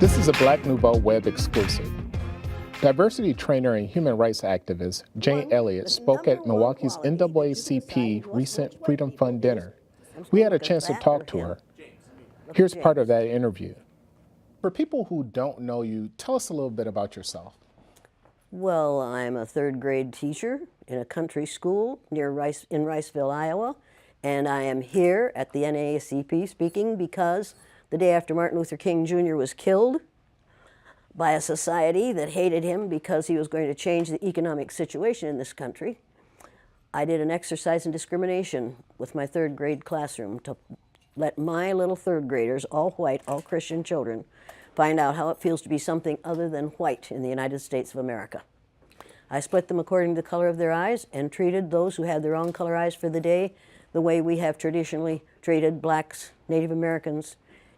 This is a Black Nouveau web exclusive. Diversity trainer and human rights activist Jane Elliott spoke at Milwaukee's NAACP recent Freedom Fund dinner. We had a chance to talk to her. Here's part of that interview. For people who don't know you, tell us a little bit about yourself. Well, I'm a third grade teacher in a country school in Riceville, Iowa, and I am here at the NAACP speaking because the day after Martin Luther King Jr. was killed by a society that hated him because he was going to change the economic situation in this country, I did an exercise in discrimination with my third grade classroom to let my little third graders, all white, all Christian children, find out how it feels to be something other than white in the United States of America. I split them according to the color of their eyes and treated those who had their own color eyes for the day the way we have traditionally treated blacks, Native Americans,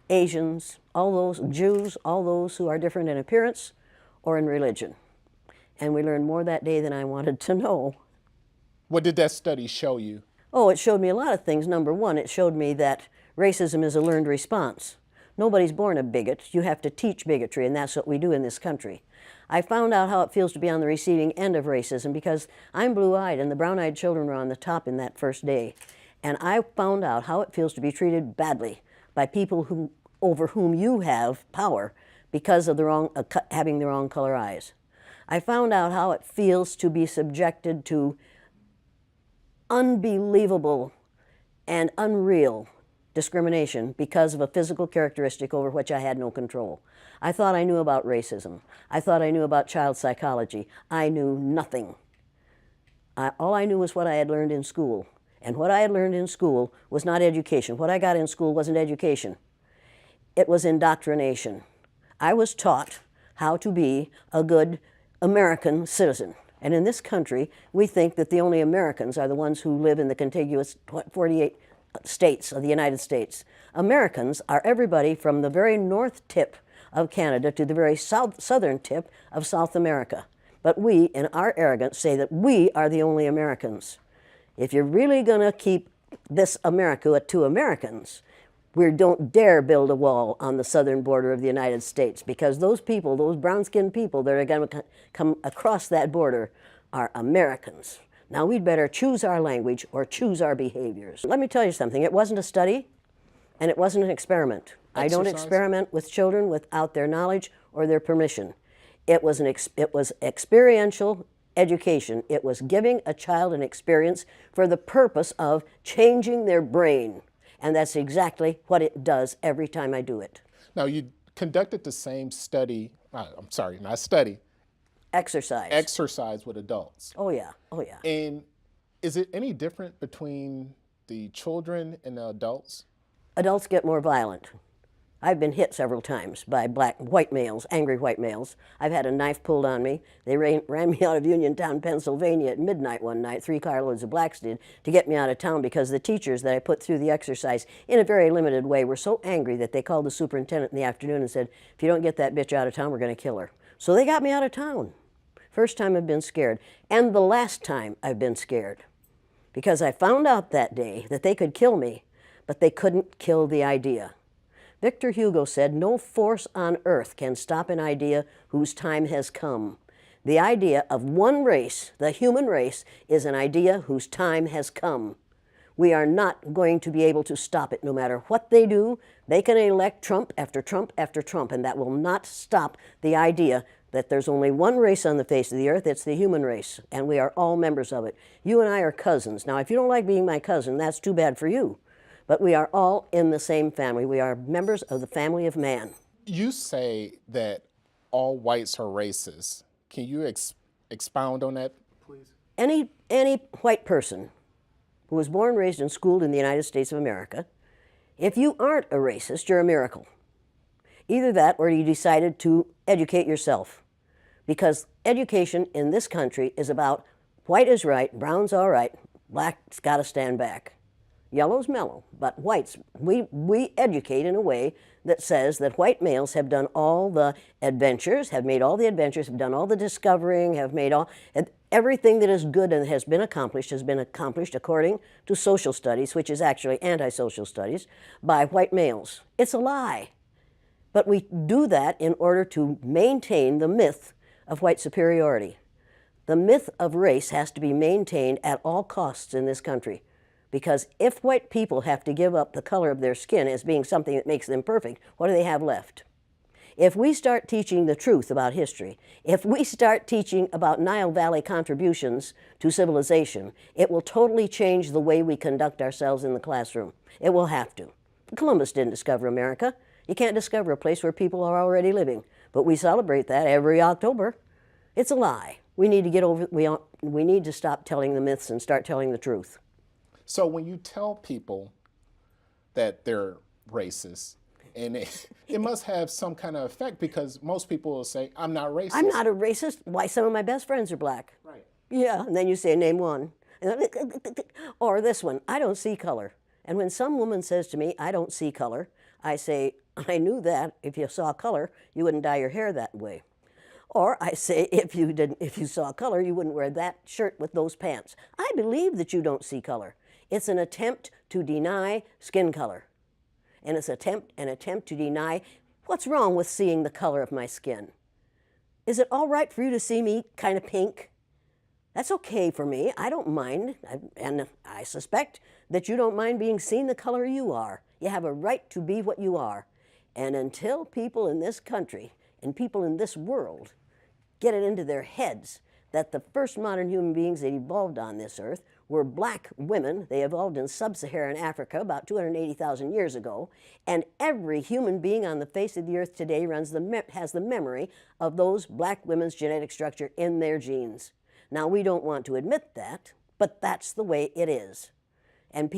Asians, all those Jews, all those who are different in appearance or in religion. And we learned more that day than I wanted to know. What did that study show you? Oh, it showed me a lot of things. Number one, it showed me that racism is a learned response. Nobody's born a bigot. You have to teach bigotry, and that's what we do in this country. I found out how it feels to be on the receiving end of racism because I'm blue-eyed, and the brown-eyed children were on the top in that first day. And I found out how it feels to be treated badly by people over whom you have power because of having the wrong color eyes. I found out how it feels to be subjected to unbelievable and unreal discrimination because of a physical characteristic over which I had no control. I thought I knew about racism. I thought I knew about child psychology. I knew nothing. All I knew was what I had learned in school. And what I had learned in school was not education. What I got in school wasn't education. It was indoctrination. I was taught how to be a good American citizen. And in this country, we think that the only Americans are the ones who live in the contiguous 48 states of the United States. Americans are everybody from the very north tip of Canada to the very southern tip of South America. But we, in our arrogance, say that we are the only Americans. If you're really going to keep this America to Americans, we don't dare build a wall on the southern border of the United States because those people, those brown-skinned people that are going to come across that border are Americans. Now we'd better choose our language or choose our behaviors. Let me tell you something. It wasn't a study and it wasn't an experiment. I don't experiment with children without their knowledge or their permission. It was experiential education. It was giving a child an experience for the purpose of changing their brain. And that's exactly what it does every time I do it. Now, you conducted the same study, not study. Exercise. Exercise with adults. Oh, yeah. Oh, yeah. And is it any different between the children and the adults? Adults get more violent. I've been hit several times by white males, angry white males. I've had a knife pulled on me. They ran me out of Uniontown, Pennsylvania at midnight one night, 3 carloads of blacks did, to get me out of town because the teachers that I put through the exercise in a very limited way were so angry that they called the superintendent in the afternoon and said, if you don't get that bitch out of town, we're going to kill her. So they got me out of town. First time I've been scared, and the last time I've been scared, because I found out that day that they could kill me, but they couldn't kill the idea. Victor Hugo said, no force on earth can stop an idea whose time has come. The idea of one race, the human race, is an idea whose time has come. We are not going to be able to stop it no matter what they do. They can elect Trump after Trump after Trump, and that will not stop the idea that there's only one race on the face of the earth. It's the human race, and we are all members of it. You and I are cousins. Now, if you don't like being my cousin, that's too bad for you. But we are all in the same family. We are members of the family of man. You say that all whites are racist. Can you expound on that, please? Any white person who was born, raised, and schooled in the United States of America, if you aren't a racist, you're a miracle. Either that or you decided to educate yourself. Because education in this country is about white is right, brown's all right, black's got to stand back. Yellow's mellow, but whites, we educate in a way that says that white males have done all the adventures, have made all the adventures, have done all the discovering, have made everything that is good and has been accomplished according to social studies, which is actually anti-social studies, by white males. It's a lie. But we do that in order to maintain the myth of white superiority. The myth of race has to be maintained at all costs in this country, because if white people have to give up the color of their skin as being something that makes them perfect, what do they have left? If we start teaching the truth about history, if we start teaching about Nile Valley contributions to civilization, it will totally change the way we conduct ourselves in the classroom. It will have to. Columbus didn't discover America. You can't discover a place where people are already living, but we celebrate that every October. It's a lie. We need to get over. We need to stop telling the myths and start telling the truth. So when you tell people that they're racist, and it must have some kind of effect, because most people will say, I'm not racist. I'm not a racist. Why, some of my best friends are black. Right. Yeah, and then you say, name one. Or this one, I don't see color. And when some woman says to me, I don't see color, I say, I knew that. If you saw color, you wouldn't dye your hair that way. Or I say, if you saw color, you wouldn't wear that shirt with those pants. I believe that you don't see color. It's an attempt to deny skin color. And it's an attempt to deny what's wrong with seeing the color of my skin. Is it all right for you to see me kind of pink? That's okay for me. I don't mind. And I suspect that you don't mind being seen the color you are. You have a right to be what you are. And until people in this country and people in this world get it into their heads that the first modern human beings that evolved on this earth were black women. They evolved in sub-Saharan Africa about 280,000 years ago, and every human being on the face of the earth today has the memory of those black women's genetic structure in their genes. Now, we don't want to admit that, but that's the way it is. And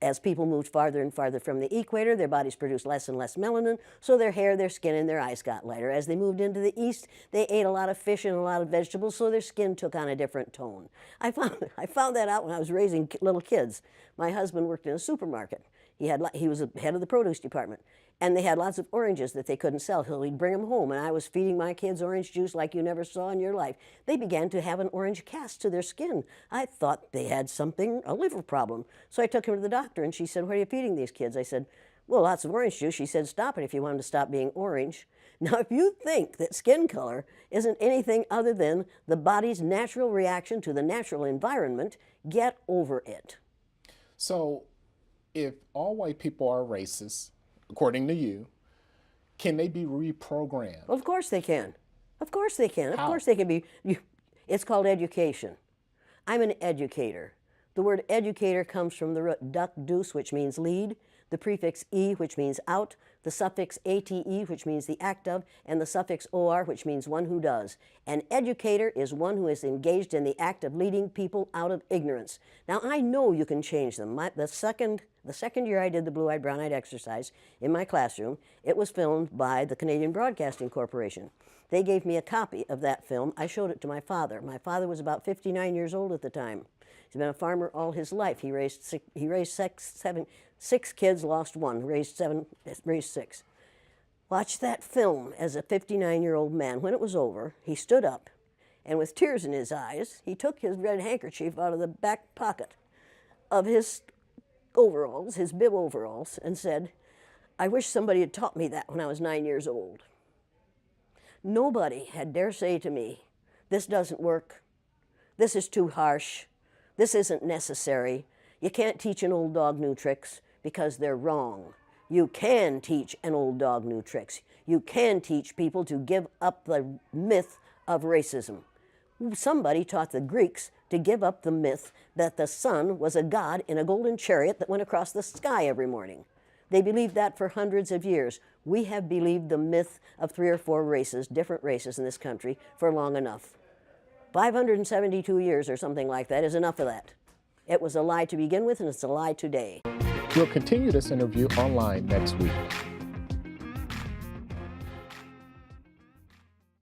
as people moved farther and farther from the equator, their bodies produced less and less melanin, so their hair, their skin, and their eyes got lighter. As they moved into the east, they ate a lot of fish and a lot of vegetables, so their skin took on a different tone. I found that out when I was raising little kids. My husband worked in a supermarket. He was the head of the produce department, and they had lots of oranges that they couldn't sell, so he'd bring them home, and I was feeding my kids orange juice like you never saw in your life. They began to have an orange cast to their skin. I thought they had a liver problem. So I took him to the doctor, and she said, what are you feeding these kids? I said, well, lots of orange juice. She said, stop it if you want them to stop being orange. Now, if you think that skin color isn't anything other than the body's natural reaction to the natural environment, get over it. So if all white people are racist, according to you, can they be reprogrammed? Well, of course they can. Of course they can. How? Of course they can be. It's called education. I'm an educator. The word educator comes from the root duck deuce, which means lead, the prefix e, which means out, the suffix ate, which means the act of, and the suffix or, which means one who does. An educator is one who is engaged in the act of leading people out of ignorance. Now, I know you can change them. The second year I did the blue-eyed, brown-eyed exercise in my classroom, it was filmed by the Canadian Broadcasting Corporation. They gave me a copy of that film. I showed it to my father. My father was about 59 years old at the time. He's been a farmer all his life. He raised six kids, lost one, raised six. Watched that film as a 59-year-old man. When it was over, he stood up, and with tears in his eyes, he took his red handkerchief out of the back pocket of his overalls, his bib overalls, and said, I wish somebody had taught me that when I was 9 years old. Nobody had dare say to me, this doesn't work, this is too harsh, this isn't necessary, you can't teach an old dog new tricks because they're wrong. You can teach an old dog new tricks. You can teach people to give up the myth of racism. Somebody taught the Greeks to give up the myth that the sun was a god in a golden chariot that went across the sky every morning. They believed that for hundreds of years. We have believed the myth of 3 or 4 races, different races in this country, for long enough. 572 years or something like that is enough of that. It was a lie to begin with, and it's a lie today. We'll continue this interview online next week.